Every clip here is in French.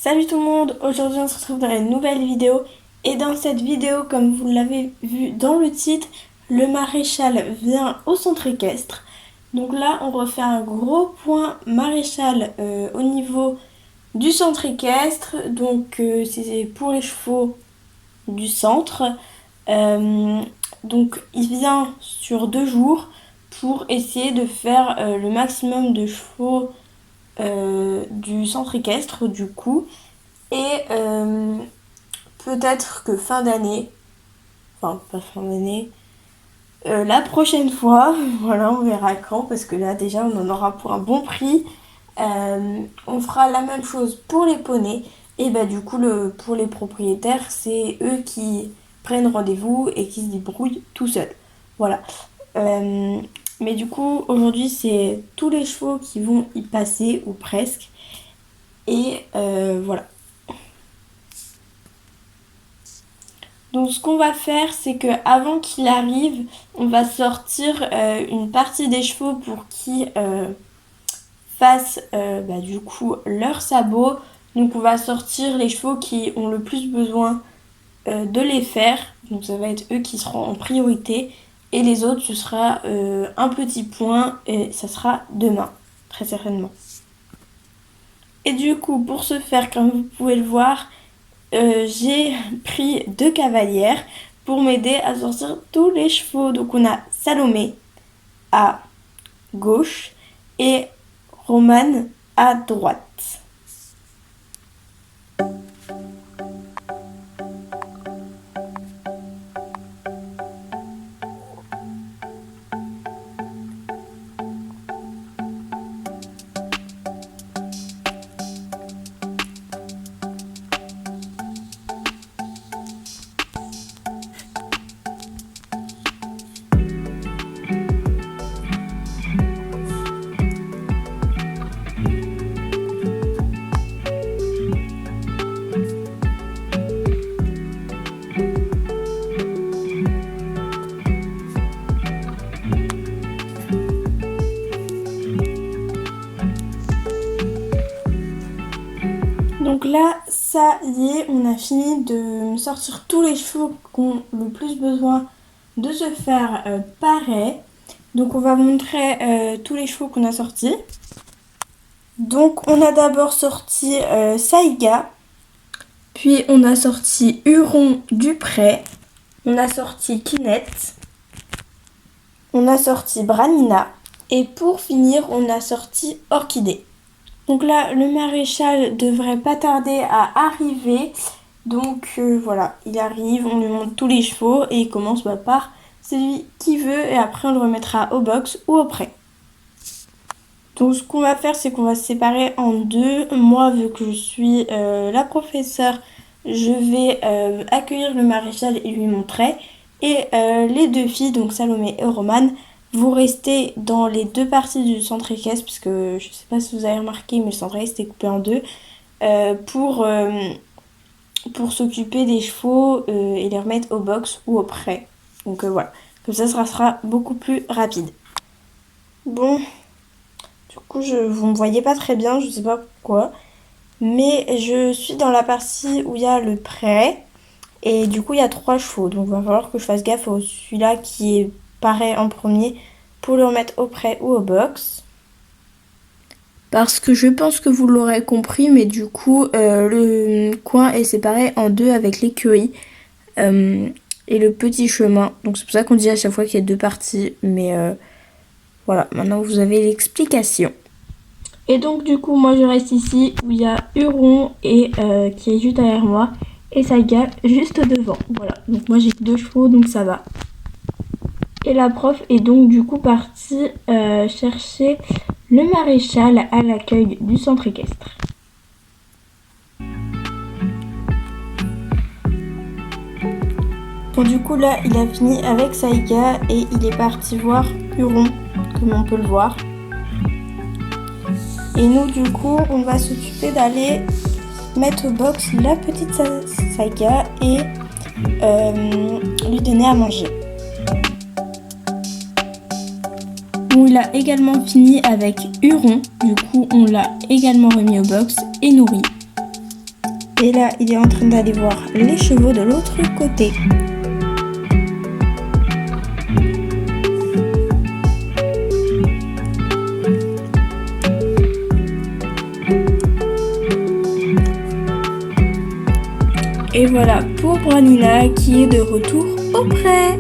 Salut tout le monde, aujourd'hui on se retrouve dans une nouvelle vidéo et dans cette vidéo, comme vous l'avez vu dans le titre, le maréchal vient au centre équestre. Donc là on refait un gros point maréchal au niveau du centre équestre, donc c'est pour les chevaux du centre. Euh, donc il vient sur 2 jours pour essayer de faire le maximum de chevaux du centre équestre du coup. Et peut-être que fin d'année, enfin pas fin d'année, la prochaine fois, voilà, on verra quand, parce que là déjà on en aura pour un bon prix. On fera la même chose pour les poneys. Et bah du coup pour les propriétaires, c'est eux qui prennent rendez-vous et qui se débrouillent tout seuls. Voilà. Euh, mais du coup aujourd'hui c'est tous les chevaux qui vont y passer ou presque. Et voilà. Donc ce qu'on va faire, c'est que avant qu'il arrive, on va sortir une partie des chevaux pour qu'ils fassent du coup leurs sabots. Donc on va sortir les chevaux qui ont le plus besoin de les faire. Donc ça va être eux qui seront en priorité. Et les autres, ce sera un petit point et ça sera demain, très certainement. Et du coup, pour ce faire, comme vous pouvez le voir, j'ai pris 2 cavalières pour m'aider à sortir tous les chevaux. Donc on a Salomé à gauche et Romane à droite. Donc là, ça y est, on a fini de sortir tous les chevaux qui ont le plus besoin de se faire pareil. Donc on va montrer tous les chevaux qu'on a sortis. Donc on a d'abord sorti Saïga, puis on a sorti Huron Dupré, on a sorti Kinette, on a sorti Branina et pour finir on a sorti Orchidée. Donc là, le maréchal devrait pas tarder à arriver. Donc voilà, il arrive, on lui montre tous les chevaux et il commence par celui qui veut et après on le remettra au box ou au prêt. Donc ce qu'on va faire, c'est qu'on va se séparer en deux. Moi, vu que je suis la professeure, je vais accueillir le maréchal et lui montrer. Et les 2 filles, donc Salomé et Romane, vous restez dans les 2 parties du centre équestre, puisque je ne sais pas si vous avez remarqué, mais le centre équestre est coupé en deux, pour s'occuper des chevaux et les remettre au box ou au prêt. Donc voilà, comme ça sera beaucoup plus rapide. Bon, du coup vous me voyez pas très bien, je sais pas pourquoi, mais je suis dans la partie où il y a le prêt. Et du coup, il y a 3 chevaux. Donc, il va falloir que je fasse gaffe à celui-là qui est pareil en premier pour le remettre au prêt ou au box. Parce que je pense que vous l'aurez compris, mais du coup, le coin est séparé en 2 avec l'écurie et le petit chemin. Donc, c'est pour ça qu'on dit à chaque fois qu'il y a 2 parties. Mais voilà, maintenant vous avez l'explication. Et donc, du coup, moi je reste ici où il y a Huron et qui est juste derrière moi. Et Saïga juste devant. Voilà, donc moi j'ai 2 chevaux, donc ça va. Et la prof est donc du coup partie chercher le maréchal à l'accueil du centre équestre. Bon, du coup là il a fini avec Saïga et il est parti voir Huron, comme on peut le voir. Et nous du coup on va s'occuper d'aller mettre au box la petite Saïga et lui donner à manger. Bon, il a également fini avec Huron, du coup on l'a également remis au box et nourri. Et là, il est en train d'aller voir les chevaux de l'autre côté. Et voilà pour Branina qui est de retour au pré.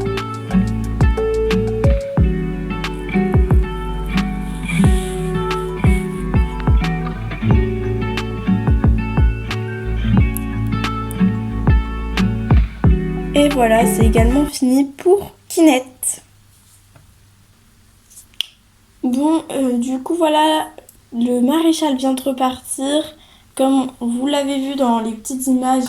Et voilà, c'est également fini pour Kinette. Bon, du coup, voilà, le maréchal vient de repartir. Comme vous l'avez vu dans les petites images,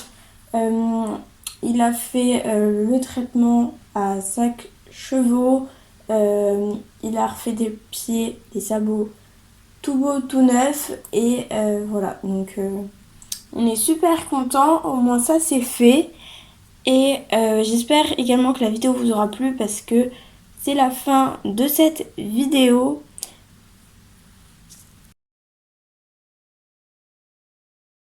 il a fait le traitement à 5 chevaux. Il a refait des pieds, des sabots tout beau, tout neuf. Et voilà, donc on est super content. Au moins ça, c'est fait. Et j'espère également que la vidéo vous aura plu parce que c'est la fin de cette vidéo.